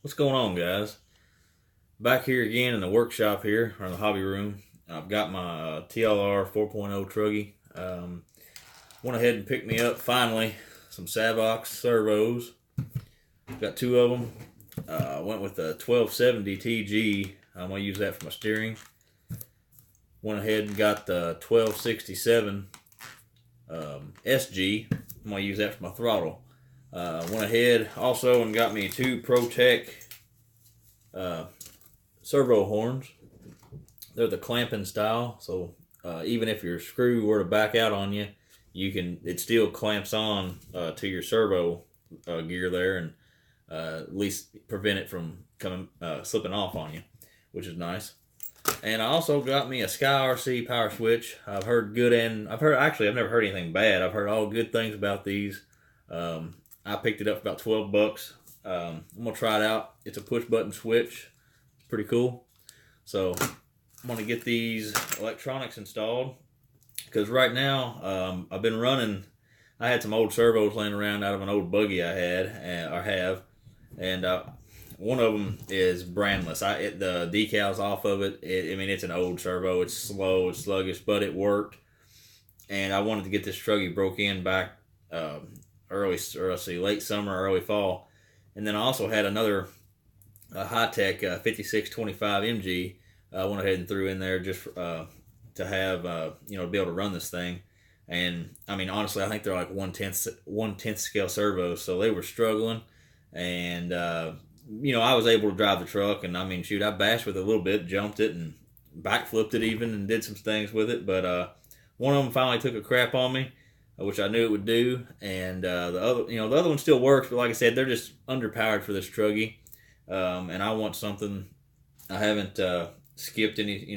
What's going on, guys? Back here again in the workshop here, or the hobby room. I've got my TLR 4.0 Truggy. Went ahead and picked me up, finally, some Savox servos. Got two of them. Went with the 1270 TG. I'm going to use that for my steering. Went ahead and got the 1267 SG. I'm going to use that for my throttle. Went ahead also and got me two ProTech servo horns. They're the clamping style, so even if your screw were to back out on you, it still clamps on to your servo gear there, and at least prevent it from slipping off on you, which is nice. And I also got me a Sky RC power switch. I've heard good, and I've never heard anything bad. I've heard all good things about these. I picked it up for about 12 bucks. I'm gonna try it out. It's a push button switch. It's pretty cool. So I'm gonna get these electronics installed, because right now I've been running. I had some old servos laying around out of an old buggy I had or have, and one of them is brandless. The decals off of it. I mean, it's an old servo. It's slow, it's sluggish, but it worked. And I wanted to get this Truggy broke in back late summer, early fall. And then I also had another high-tech 5625 MG. I went ahead and threw in there just to have be able to run this thing. And I mean, honestly, I think they're like 1/10 scale servos, so they were struggling. And I was able to drive the truck, and I mean, shoot, I bashed with it a little bit, jumped it, and backflipped it even, and did some things with it. But one of them finally took a crap on me, which I knew it would do. And the other one still works, but like I said, they're just underpowered for this Truggy. And I want something. I haven't skipped any.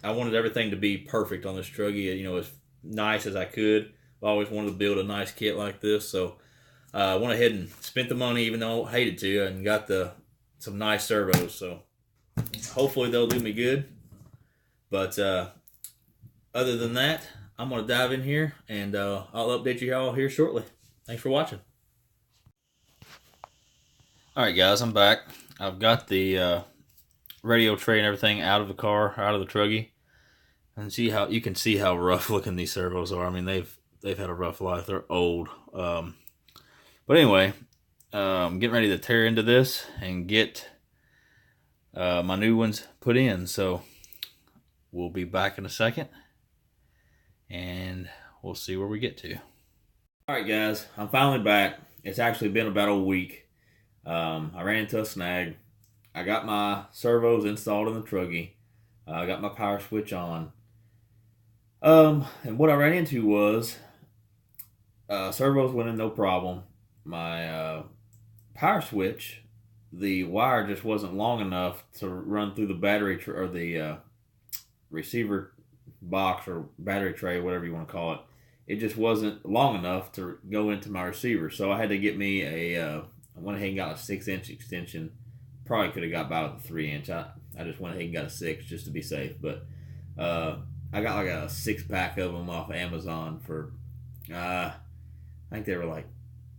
I wanted everything to be perfect on this Truggy. As nice as I could. I always wanted to build a nice kit like this, so I went ahead and spent the money, even though I hated to, and got some nice servos. So hopefully they'll do me good. But other than that, I'm going to dive in here, and I'll update you all here shortly. Thanks for watching. Alright guys, I'm back. I've got the radio tray and everything out of the car, out of the Truggy. And you can see how rough looking these servos are. I mean, they've had a rough life. They're old. But anyway, I'm getting ready to tear into this and get my new ones put in. So we'll be back in a second, and we'll see where we get to. All right, guys, I'm finally back. It's actually been about a week. I ran into a snag. I got my servos installed in the Truggy. I got my power switch on. And what I ran into was servos went in no problem. My power switch, the wire just wasn't long enough to run through the battery or the receiver box or battery tray, whatever you want to call it. It just wasn't long enough to go into my receiver, so I had to get me I went ahead and got a 6-inch extension. Probably could have got by with a 3-inch. I just went ahead and got a 6 just to be safe, but I got like a 6-pack of them off Amazon for I think they were like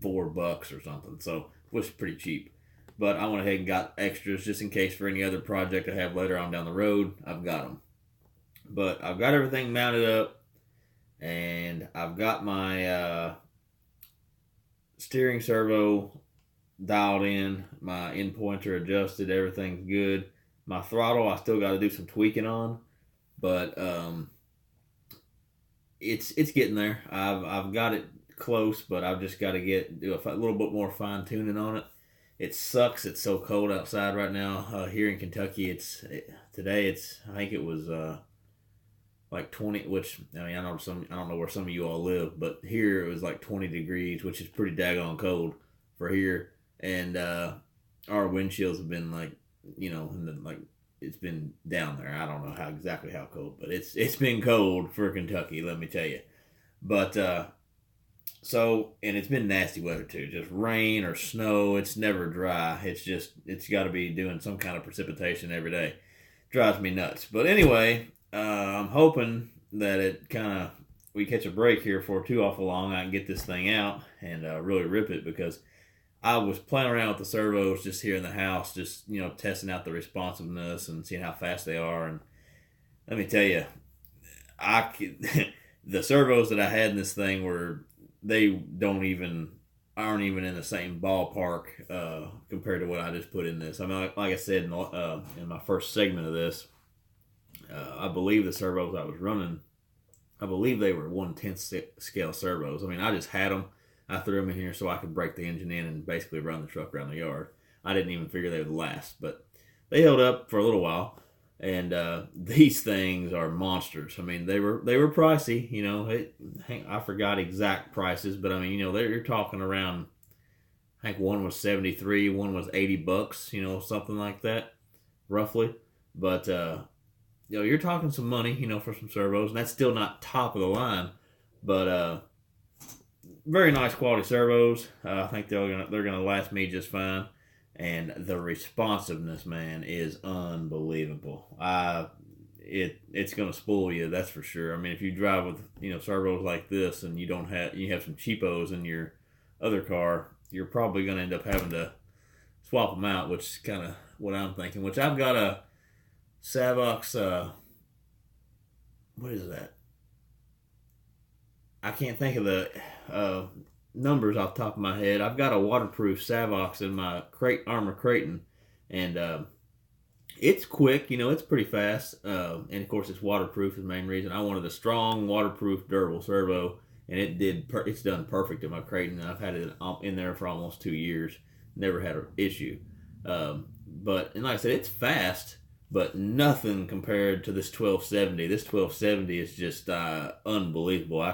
$4 or something, so it was pretty cheap. But I went ahead and got extras just in case for any other project I have later on down the road. I've got them. But I've got everything mounted up, and I've got my steering servo dialed in, my end pointer adjusted, everything's good. My throttle I still got to do some tweaking on, but it's getting there. I've got it close, but I've just got to do a little bit more fine tuning on it. It sucks. It's so cold outside right now. Here in Kentucky, today I think it was like 20, which I mean I don't know where some of you all live, but here it was like 20 degrees, which is pretty daggone cold for here. And our windshields have been like, it's been down there. I don't know exactly how cold, but it's been cold for Kentucky, let me tell you. But and it's been nasty weather too, just rain or snow. It's never dry. It's got to be doing some kind of precipitation every day. Drives me nuts. But anyway, I'm hoping that we catch a break here for too awful long. I can get this thing out and really rip it, because I was playing around with the servos just here in the house, just testing out the responsiveness and seeing how fast they are. And let me tell you, the servos that I had in this thing aren't even in the same ballpark compared to what I just put in this. I mean, like I said in my first segment of this, I believe the servos I was running, I believe they were 1/10 scale servos. I mean, I just had them. I threw them in here so I could break the engine in and basically run the truck around the yard. I didn't even figure they would last, but they held up for a little while. And these things are monsters. I mean, they were pricey. I forgot exact prices, but I mean, you're talking around. I think one was 73, one was $80. Something like that, roughly. But you're talking some money. For some servos, and that's still not top of the line, but very nice quality servos. I think they're gonna last me just fine. And the responsiveness, man, is unbelievable. It's gonna spoil you, that's for sure. I mean, if you drive with servos like this, and you have some cheapos in your other car, you're probably gonna end up having to swap them out, which is kind of what I'm thinking. Which I've got a Savox. What is that? I can't think of the numbers off the top of my head. I've got a waterproof Savox in my armor Creighton, and it's quick. It's pretty fast, and of course it's waterproof is the main reason. I wanted a strong, waterproof, durable servo, and it's done perfect in my Creighton. I've had it in there for almost 2 years, never had an issue. And like I said, it's fast, but nothing compared to this 1270. This 1270 is just unbelievable. I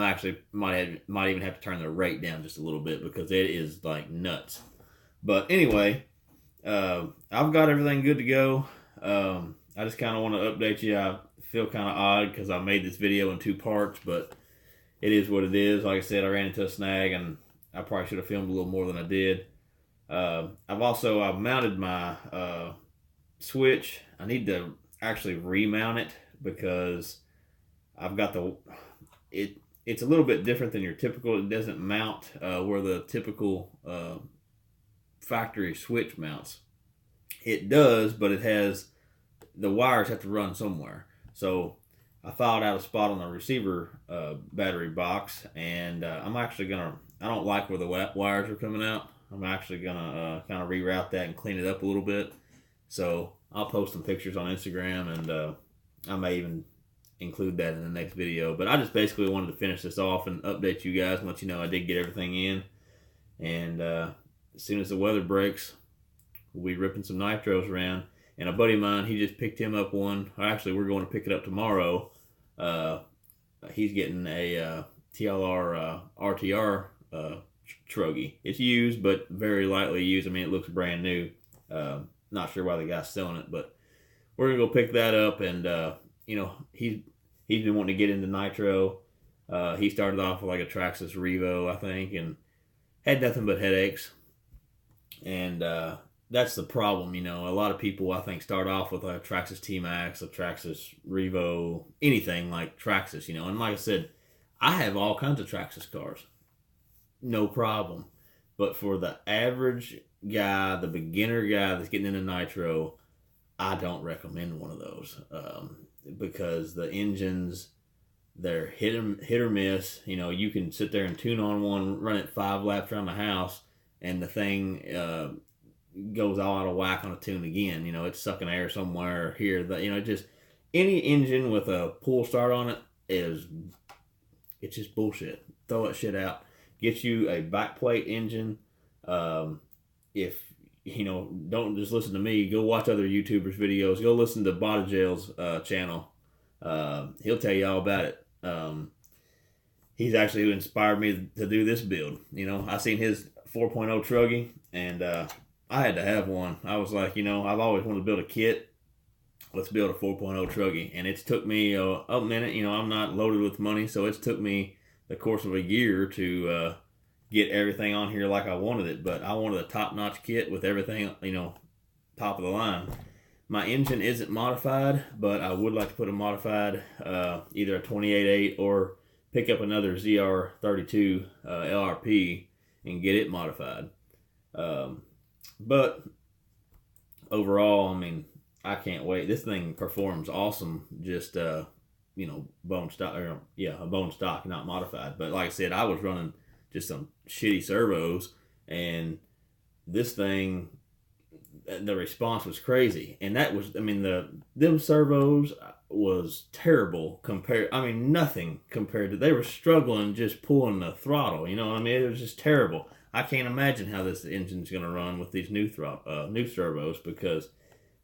actually might even have to turn the rate down just a little bit because it is like nuts. But anyway, I've got everything good to go. I just kind of want to update you. I feel kind of odd because I made this video in 2 parts, but it is what it is. Like I said, I ran into a snag, and I probably should have filmed a little more than I did. I've mounted my switch. I need to actually remount it because I've got it's a little bit different than your typical. It doesn't mount where the typical factory switch mounts. It does, but the wires have to run somewhere. So I filed out a spot on the receiver battery box, and I don't like where the wires are coming out. I'm actually gonna kind of reroute that and clean it up a little bit. So I'll post some pictures on Instagram, and I may even include that in the next video. But I just basically wanted to finish this off and update you guys and let you know I did get everything in. And as soon as the weather breaks, we'll be ripping some nitros around. And a buddy of mine, he just picked him up one. Actually, we're going to pick it up tomorrow. He's getting a TLR RTR Truggy. It's used, but very lightly used. I mean, it looks brand new. Not sure why the guy's selling it, but we're gonna go pick that up. And he's been wanting to get into nitro. He started off with like a Traxxas Revo, I think, and had nothing but headaches. And that's the problem. A lot of people, I think, start off with a Traxxas T-Max, a Traxxas Revo, anything like Traxxas. And like I said, I have all kinds of Traxxas cars, no problem. But for the average guy, the beginner guy that's getting into nitro, I don't recommend one of those because the engines, they're hit or miss. You can sit there and tune on one, run it 5 laps around the house, and the thing goes all out of whack on a tune again. It's sucking air somewhere here. Just any engine with a pull start on it's just bullshit. Throw that shit out. Get you a backplate engine. If don't just listen to me. Go watch other YouTubers' videos. Go listen to Botajail's channel. He'll tell you all about it. He's actually who inspired me to do this build. I seen his 4.0 Truggy, and I had to have one. I was like, I've always wanted to build a kit. Let's build a 4.0 Truggy. And it's took me a minute. I'm not loaded with money, so it's took me the course of a year to get everything on here like I wanted it. But I wanted a top-notch kit with everything, top of the line. My engine isn't modified, but I would like to put a modified, either a 28.8 or pick up another ZR32 LRP and get it modified. But overall, I mean, I can't wait. This thing performs awesome. Just you know, bone stock, or yeah, a bone stock, not modified. But like I said, I was running just some shitty servos, and this thing, the response was crazy. And that was, I mean, them servos was terrible compared. I mean, nothing compared to. They were struggling just pulling the throttle. You know what I mean? It was just terrible. I can't imagine how this engine's going to run with these new servos, because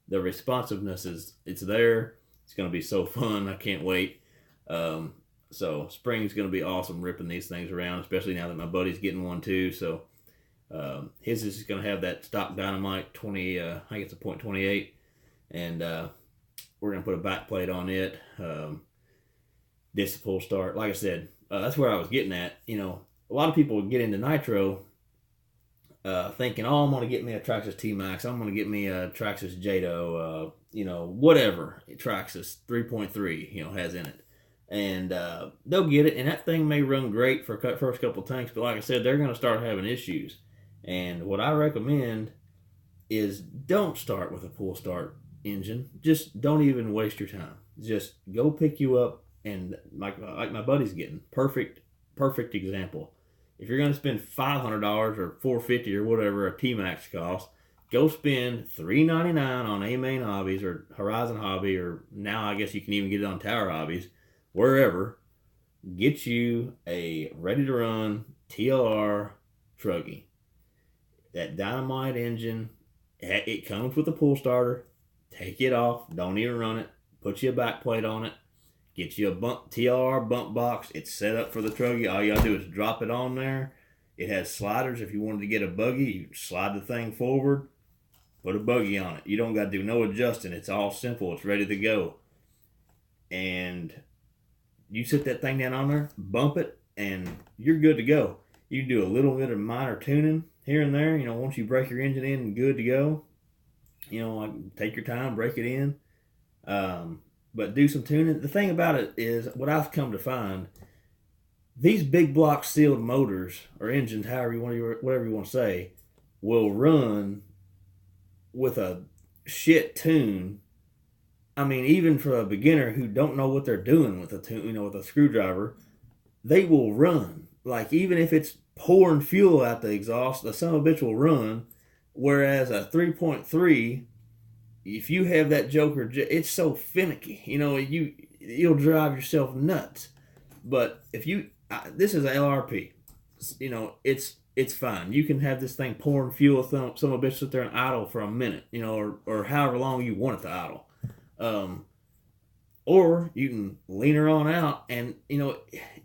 the responsiveness it's there. It's going to be so fun. I can't wait. So spring's going to be awesome ripping these things around, especially now that my buddy's getting one too. So his is going to have that stock Dynamite 20, I think it's a .28, and we're going to put a back plate on it. This pull start. Like I said, that's where I was getting at. You know, a lot of people get into Nitro thinking, oh, I'm going to get me a Traxxas T-Max. I'm going to get me a Traxxas Jado, you know, whatever Traxxas 3.3, you know, has in it. And they'll get it, and that thing may run great for first couple tanks, but like I said, they're going to start having issues. And what I recommend is don't start with a pull start engine. Just don't even waste your time. Just go pick you up, and like my buddy's getting, perfect example. If you're going to spend $500 or $450 or whatever a T-Max costs, go spend $399 on A-Main Hobbies or Horizon Hobby, or now I guess you can even get it on Tower Hobbies, wherever. Get you a ready-to-run TLR Truggy. That Dynamite engine, it comes with a pull starter. Take it off. Don't even run it. Put you a back plate on it. Get you a TLR bump box. It's set up for the Truggy. All you gotta do is drop it on there. It has sliders. If you wanted to get a buggy, you slide the thing forward, put a buggy on it. You don't gotta do no adjusting. It's all simple. It's ready to go. And you sit that thing down on there, bump it, and you're good to go. You can do a little bit of minor tuning here and there. You know, once you break your engine in and good to go, you know, like take your time, break it in. But do some tuning. The thing about it is, what I've come to find, these big block sealed motors or engines, whatever you want to say, will run with a shit tune. I mean, even for a beginner who don't know what they're doing with a tune, you know, with a screwdriver, they will run. Like, even if it's pouring fuel out the exhaust, the son of a bitch will run. Whereas a 3.3, if you have that joker, it's so finicky. You know, you'll drive yourself nuts. But if this is an LRP. You know, it's fine. You can have this thing pouring fuel, some of a bitch sit there and idle for a minute, you know, or however long you want it to idle. Or you can lean her on out, and you know,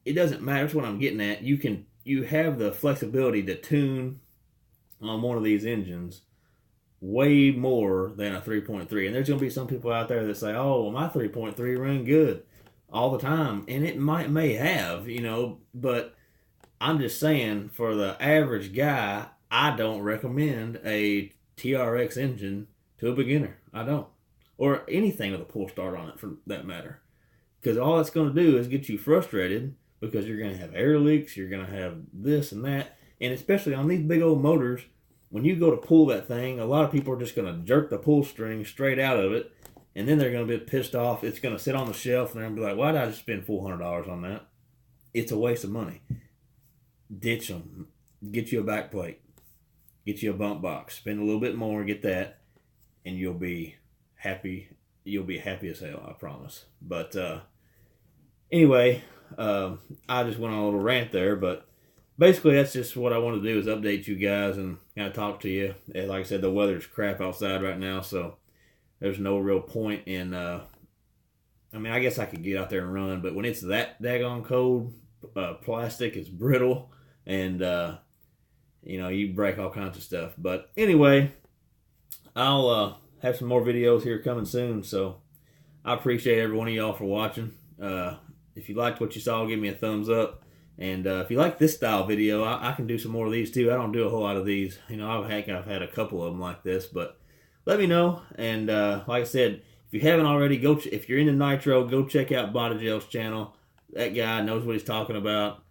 it doesn't matter. That's what I'm getting at. You have the flexibility to tune on one of these engines way more than a 3.3. And there's going to be some people out there that say, oh, well, my 3.3 ran good all the time. And it may have, you know, but I'm just saying, for the average guy, I don't recommend a TRX engine to a beginner. I don't. Or anything with a pull start on it, for that matter. Because all it's going to do is get you frustrated, because you're going to have air leaks, you're going to have this and that. And especially on these big old motors, when you go to pull that thing, a lot of people are just going to jerk the pull string straight out of it, and then they're going to be pissed off. It's going to sit on the shelf, and they're going to be like, why did I just spend $400 on that? It's a waste of money. Ditch them. Get you a back plate. Get you a bump box. Spend a little bit more, get that, and you'll be happy. You'll be happy as hell, I promise. But anyway, I just went on a little rant there, but basically, that's just what I want to do, is update you guys and kind of talk to you. And like I said, the weather's crap outside right now, so there's no real point in, I mean, I guess I could get out there and run, but when it's that daggone cold, plastic is brittle, and, you know, you break all kinds of stuff. But anyway, I'll have some more videos here coming soon, so I appreciate every one of y'all for watching. If you liked what you saw, give me a thumbs up. And if you like this style video, I can do some more of these too. I don't do a whole lot of these. You know, I've had a couple of them like this, but let me know. And like I said, if you haven't already, if you're into Nitro, go check out Body Gel's channel. That guy knows what he's talking about.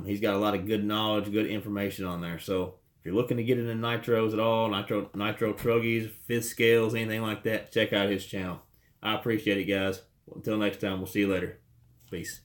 He's got a lot of good knowledge, good information on there. So if you're looking to get into nitros at all, nitro Truggies, fifth scales, anything like that, check out his channel. I appreciate it, guys. Until next time, we'll see you later. Peace.